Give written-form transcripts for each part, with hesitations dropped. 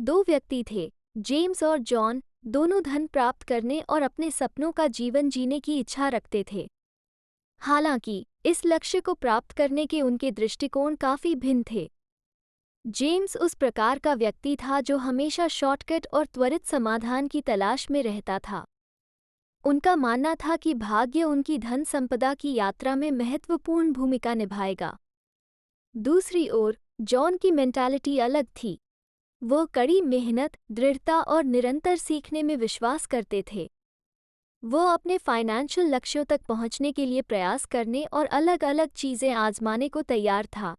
दो व्यक्ति थे, जेम्स और जॉन, दोनों धन प्राप्त करने और अपने सपनों का जीवन जीने की इच्छा रखते थे। हालांकि इस लक्ष्य को प्राप्त करने के उनके दृष्टिकोण काफी भिन्न थे। जेम्स उस प्रकार का व्यक्ति था जो हमेशा शॉर्टकट और त्वरित समाधान की तलाश में रहता था। उनका मानना था कि भाग्य उनकी धन संपदा की यात्रा में महत्वपूर्ण भूमिका निभाएगा। दूसरी ओर जॉन की मेंटालिटी अलग थी। वो कड़ी मेहनत, दृढ़ता और निरंतर सीखने में विश्वास करते थे। वो अपने फाइनेंशियल लक्ष्यों तक पहुंचने के लिए प्रयास करने और अलग-अलग चीजें आजमाने को तैयार था।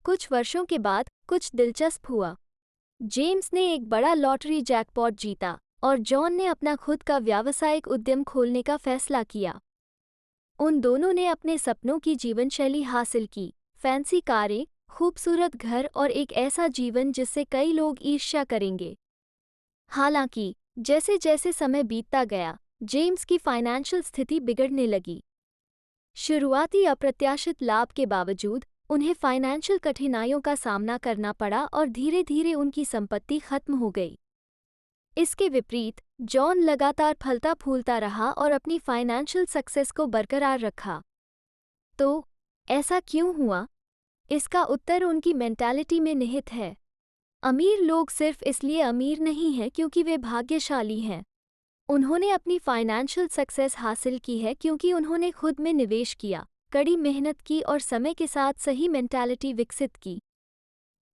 कुछ वर्षों के बाद कुछ दिलचस्प हुआ। जेम्स ने एक बड़ा लॉटरी जैकपॉट जीता और जॉन ने अपना खुद का व्यावसायिक उद्यम खोलने का फैसला किया। उन दोनों ने अपने सपनों की जीवनशैली हासिल की, फैंसी कारें, खूबसूरत घर और एक ऐसा जीवन जिससे कई लोग ईर्ष्या करेंगे। हालांकि जैसे जैसे समय बीतता गया, जेम्स की फाइनेंशियल स्थिति बिगड़ने लगी। शुरुआती अप्रत्याशित लाभ के बावजूद उन्हें फाइनेंशियल कठिनाइयों का सामना करना पड़ा और धीरे धीरे उनकी संपत्ति खत्म हो गई। इसके विपरीत जॉन लगातार फलता फूलता रहा और अपनी फाइनेंशियल सक्सेस को बरकरार रखा। तो ऐसा क्यों हुआ? इसका उत्तर उनकी मेंटालिटी में निहित है। अमीर लोग सिर्फ इसलिए अमीर नहीं हैं क्योंकि वे भाग्यशाली हैं। उन्होंने अपनी फाइनेंशियल सक्सेस हासिल की है क्योंकि उन्होंने खुद में निवेश किया, कड़ी मेहनत की और समय के साथ सही मेंटालिटी विकसित की।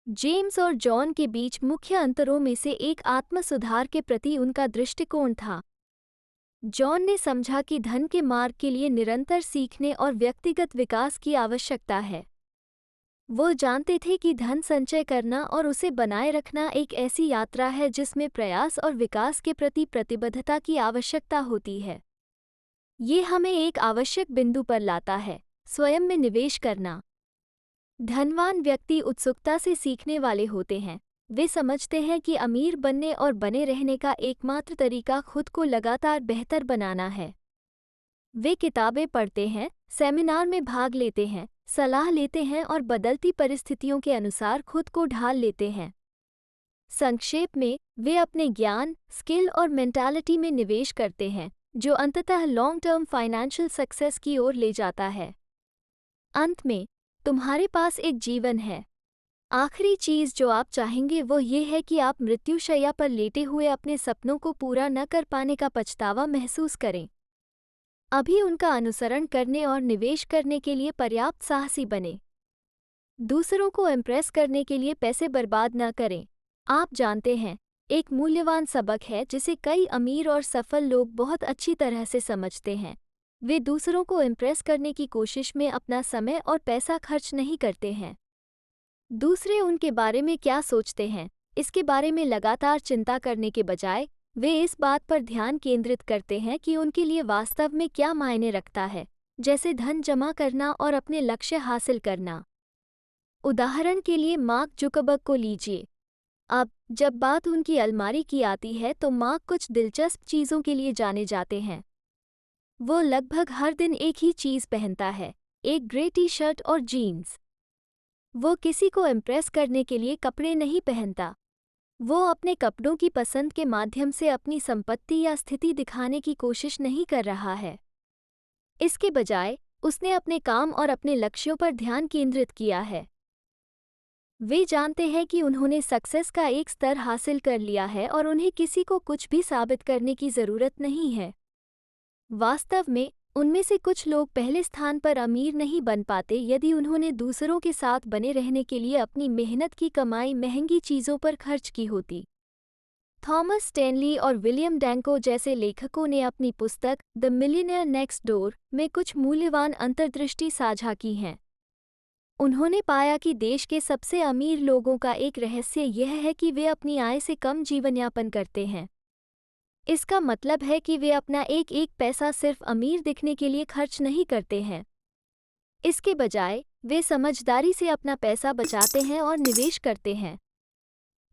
जेम्स और जॉन के बीच मुख्य अंतरों में से एक आत्म सुधार के प्रति उनका दृष्टिकोण था। जॉन ने समझा कि धन के मार्ग के लिए निरंतर सीखने और व्यक्तिगत विकास की आवश्यकता है। वो जानते थे कि धन संचय करना और उसे बनाए रखना एक ऐसी यात्रा है जिसमें प्रयास और विकास के प्रति प्रतिबद्धता की आवश्यकता होती है। ये हमें एक आवश्यक बिंदु पर लाता है, स्वयं में निवेश करना। धनवान व्यक्ति उत्सुकता से सीखने वाले होते हैं। वे समझते हैं कि अमीर बनने और बने रहने का एकमात्र तरीका खुद को लगातार बेहतर बनाना है। वे किताबें पढ़ते हैं, सेमिनार में भाग लेते हैं, सलाह लेते हैं और बदलती परिस्थितियों के अनुसार खुद को ढाल लेते हैं। संक्षेप में, वे अपने ज्ञान, स्किल और मेंटालिटी में निवेश करते हैं, जो अंततः लॉन्ग टर्म फाइनेंशियल सक्सेस की ओर ले जाता है। अंत में, तुम्हारे पास एक जीवन है। आखिरी चीज जो आप चाहेंगे वो ये है कि आप मृत्युशैया पर लेटे हुए अपने सपनों को पूरा न कर पाने का पछतावा महसूस करें। अभी उनका अनुसरण करने और निवेश करने के लिए पर्याप्त साहसी बने। दूसरों को इम्प्रेस करने के लिए पैसे बर्बाद न करें। आप जानते हैं, एक मूल्यवान सबक है जिसे कई अमीर और सफल लोग बहुत अच्छी तरह से समझते हैं। वे दूसरों को इम्प्रेस करने की कोशिश में अपना समय और पैसा खर्च नहीं करते हैं। दूसरे उनके बारे में क्या सोचते हैं, इसके बारे में लगातार चिंता करने के बजाय वे इस बात पर ध्यान केंद्रित करते हैं कि उनके लिए वास्तव में क्या मायने रखता है, जैसे धन जमा करना और अपने लक्ष्य हासिल करना। उदाहरण के लिए मार्क जुकरबर्ग को लीजिए। अब जब बात उनकी अलमारी की आती है तो मार्क कुछ दिलचस्प चीज़ों के लिए जाने जाते हैं। वो लगभग हर दिन एक ही चीज़ पहनता है, एक ग्रे टी शर्ट और जीन्स। वो किसी को इम्प्रेस करने के लिए कपड़े नहीं पहनता। वो अपने कपड़ों की पसंद के माध्यम से अपनी संपत्ति या स्थिति दिखाने की कोशिश नहीं कर रहा है। इसके बजाय उसने अपने काम और अपने लक्ष्यों पर ध्यान केंद्रित किया है। वे जानते हैं कि उन्होंने सक्सेस का एक स्तर हासिल कर लिया है और उन्हें किसी को कुछ भी साबित करने की ज़रूरत नहीं है। वास्तव में उनमें से कुछ लोग पहले स्थान पर अमीर नहीं बन पाते यदि उन्होंने दूसरों के साथ बने रहने के लिए अपनी मेहनत की कमाई महंगी चीज़ों पर खर्च की होती। थॉमस स्टैनली और विलियम डैंको जैसे लेखकों ने अपनी पुस्तक द मिलियनेयर नेक्स्ट डोर में कुछ मूल्यवान अंतर्दृष्टि साझा की हैं। उन्होंने पाया कि देश के सबसे अमीर लोगों का एक रहस्य यह है कि वे अपनी आय से कम जीवनयापन करते हैं। इसका मतलब है कि वे अपना एक एक पैसा सिर्फ अमीर दिखने के लिए खर्च नहीं करते हैं। इसके बजाय वे समझदारी से अपना पैसा बचाते हैं और निवेश करते हैं।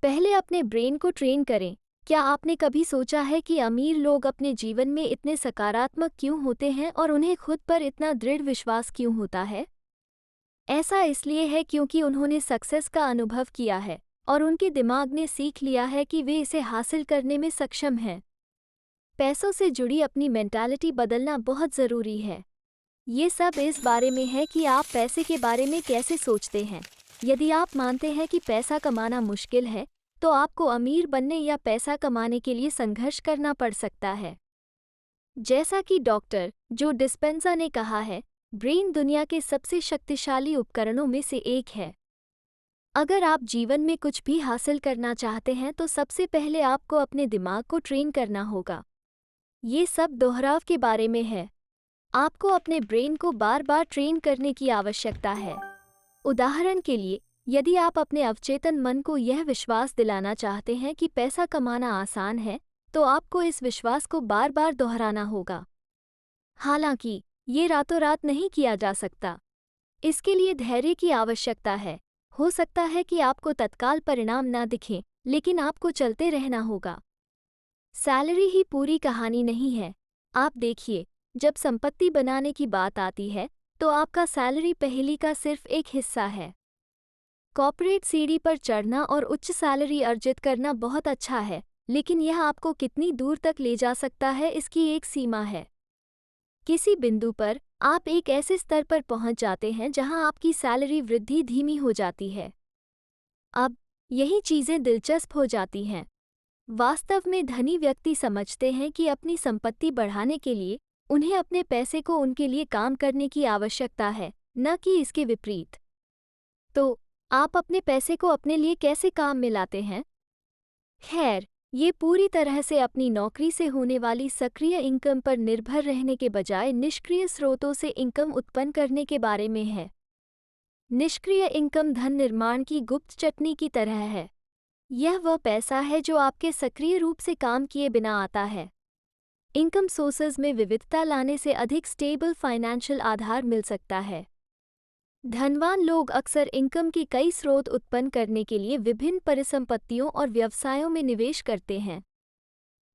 पहले अपने ब्रेन को ट्रेन करें। क्या आपने कभी सोचा है कि अमीर लोग अपने जीवन में इतने सकारात्मक क्यों होते हैं और उन्हें खुद पर इतना दृढ़ विश्वास क्यों होता है? ऐसा इसलिए है क्योंकि उन्होंने सक्सेस का अनुभव किया है। और उनके दिमाग ने सीख लिया है कि वे इसे हासिल करने में सक्षम हैं। पैसों से जुड़ी अपनी मेंटालिटी बदलना बहुत ज़रूरी है। ये सब इस बारे में है कि आप पैसे के बारे में कैसे सोचते हैं। यदि आप मानते हैं कि पैसा कमाना मुश्किल है, तो आपको अमीर बनने या पैसा कमाने के लिए संघर्ष करना पड़ सकता है। जैसा कि डॉक्टर जो डिस्पेंजा ने कहा है, ब्रेन दुनिया के सबसे शक्तिशाली उपकरणों में से एक है। अगर आप जीवन में कुछ भी हासिल करना चाहते हैं तो सबसे पहले आपको अपने दिमाग को ट्रेन करना होगा। ये सब दोहराव के बारे में है। आपको अपने ब्रेन को बार बार ट्रेन करने की आवश्यकता है। उदाहरण के लिए, यदि आप अपने अवचेतन मन को यह विश्वास दिलाना चाहते हैं कि पैसा कमाना आसान है, तो आपको इस विश्वास को बार बार दोहराना होगा। हालांकि ये रातों रात नहीं किया जा सकता। इसके लिए धैर्य की आवश्यकता है। हो सकता है कि आपको तत्काल परिणाम न दिखें, लेकिन आपको चलते रहना होगा। सैलरी ही पूरी कहानी नहीं है। आप देखिए, जब संपत्ति बनाने की बात आती है, तो आपका सैलरी पहेली का सिर्फ एक हिस्सा है। कॉर्पोरेट सीढ़ी पर चढ़ना और उच्च सैलरी अर्जित करना बहुत अच्छा है, लेकिन यह आपको कितनी दूर तक ले जा सकता है इसकी एक सीमा है। किसी बिंदु पर आप एक ऐसे स्तर पर पहुंच जाते हैं जहां आपकी सैलरी वृद्धि धीमी हो जाती है। अब यही चीजें दिलचस्प हो जाती हैं। वास्तव में धनी व्यक्ति समझते हैं कि अपनी संपत्ति बढ़ाने के लिए उन्हें अपने पैसे को उनके लिए काम करने की आवश्यकता है, न कि इसके विपरीत। तो आप अपने पैसे को अपने लिए कैसे काम में लाते हैं? खैर, ये पूरी तरह से अपनी नौकरी से होने वाली सक्रिय इनकम पर निर्भर रहने के बजाय निष्क्रिय स्रोतों से इनकम उत्पन्न करने के बारे में है। निष्क्रिय इनकम धन निर्माण की गुप्त चटनी की तरह है। यह वह पैसा है जो आपके सक्रिय रूप से काम किए बिना आता है। इनकम सोर्सेज में विविधता लाने से अधिक स्टेबल फाइनेंशियल आधार मिल सकता है। धनवान लोग अक्सर इनकम के कई स्रोत उत्पन्न करने के लिए विभिन्न परिसंपत्तियों और व्यवसायों में निवेश करते हैं।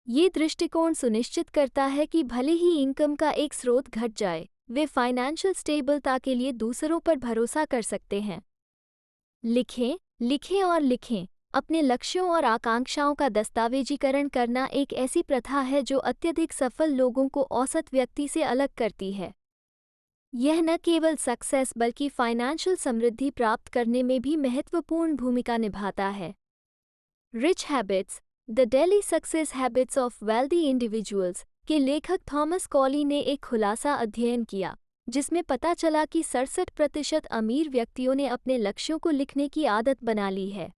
ये दृष्टिकोण सुनिश्चित करता है कि भले ही इनकम का एक स्रोत घट जाए, वे फाइनेंशियल स्टेबलता के लिए दूसरों पर भरोसा कर सकते हैं। लिखें, लिखें और लिखें। अपने लक्ष्यों और आकांक्षाओं का दस्तावेजीकरण करना एक ऐसी प्रथा है जो अत्यधिक सफल लोगों को औसत व्यक्ति से अलग करती है। यह न केवल सक्सेस बल्कि फाइनेंशियल समृद्धि प्राप्त करने में भी महत्वपूर्ण भूमिका निभाता है। Rich habits, the daily success habits of wealthy individuals के लेखक थॉमस कॉली ने एक खुलासा अध्ययन किया, जिसमें पता चला कि 67% अमीर व्यक्तियों ने अपने लक्ष्यों को लिखने की आदत बना ली है।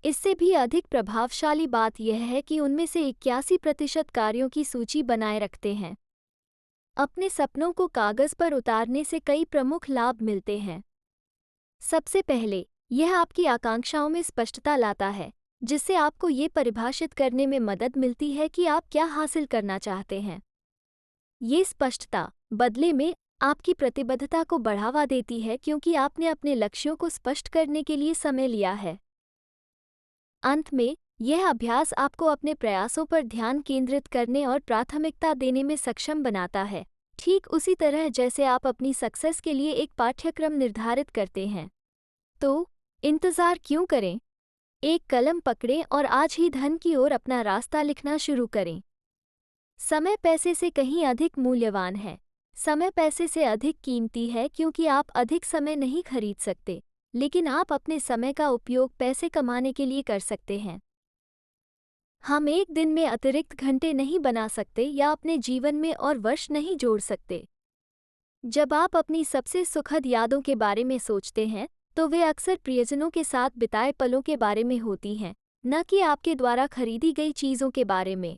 इससे भी अधिक प्रभावशाली बात यह है कि उनमें से 81% कार्यों की सूची बनाए रखते हैं। अपने सपनों को कागज पर उतारने से कई प्रमुख लाभ मिलते हैं। सबसे पहले, यह आपकी आकांक्षाओं में स्पष्टता लाता है, जिससे आपको ये परिभाषित करने में मदद मिलती है कि आप क्या हासिल करना चाहते हैं। ये स्पष्टता बदले में आपकी प्रतिबद्धता को बढ़ावा देती है क्योंकि आपने अपने लक्ष्यों को स्पष्ट करने के लिए समय लिया है। अंत में, यह अभ्यास आपको अपने प्रयासों पर ध्यान केंद्रित करने और प्राथमिकता देने में सक्षम बनाता है, ठीक उसी तरह जैसे आप अपनी सक्सेस के लिए एक पाठ्यक्रम निर्धारित करते हैं। तो इंतज़ार क्यों करें? एक कलम पकड़ें और आज ही धन की ओर अपना रास्ता लिखना शुरू करें। समय पैसे से कहीं अधिक मूल्यवान है। समय पैसे से अधिक कीमती है क्योंकि आप अधिक समय नहीं खरीद सकते, लेकिन आप अपने समय का उपयोग पैसे कमाने के लिए कर सकते हैं। हम एक दिन में अतिरिक्त घंटे नहीं बना सकते या अपने जीवन में और वर्ष नहीं जोड़ सकते। जब आप अपनी सबसे सुखद यादों के बारे में सोचते हैं, तो वे अक्सर प्रियजनों के साथ बिताए पलों के बारे में होती हैं, न कि आपके द्वारा खरीदी गई चीज़ों के बारे में।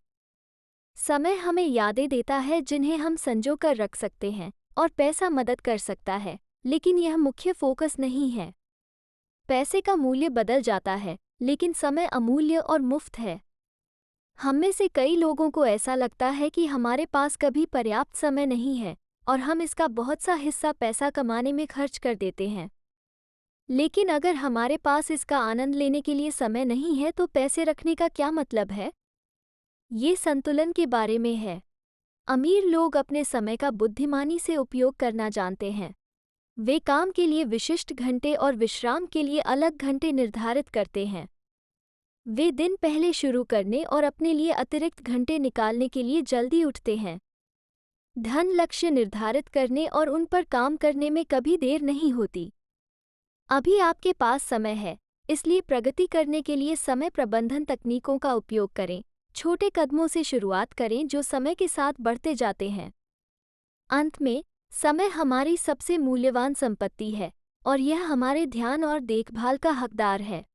समय हमें यादें देता है जिन्हें हम संजो कर रख सकते हैं, और पैसा मदद कर सकता है, लेकिन यह मुख्य फोकस नहीं है। पैसे का मूल्य बदल जाता है, लेकिन समय अमूल्य और मुफ्त है। हम में से कई लोगों को ऐसा लगता है कि हमारे पास कभी पर्याप्त समय नहीं है, और हम इसका बहुत सा हिस्सा पैसा कमाने में खर्च कर देते हैं। लेकिन अगर हमारे पास इसका आनंद लेने के लिए समय नहीं है तो पैसे रखने का क्या मतलब है? ये संतुलन के बारे में है। अमीर लोग अपने समय का बुद्धिमानी से उपयोग करना जानते हैं। वे काम के लिए विशिष्ट घंटे और विश्राम के लिए अलग घंटे निर्धारित करते हैं। वे दिन पहले शुरू करने और अपने लिए अतिरिक्त घंटे निकालने के लिए जल्दी उठते हैं। धन लक्ष्य निर्धारित करने और उन पर काम करने में कभी देर नहीं होती। अभी आपके पास समय है, इसलिए प्रगति करने के लिए समय प्रबंधन तकनीकों का उपयोग करें। छोटे कदमों से शुरुआत करें जो समय के साथ बढ़ते जाते हैं। अंत में, समय हमारी सबसे मूल्यवान संपत्ति है और यह हमारे ध्यान और देखभाल का हकदार है।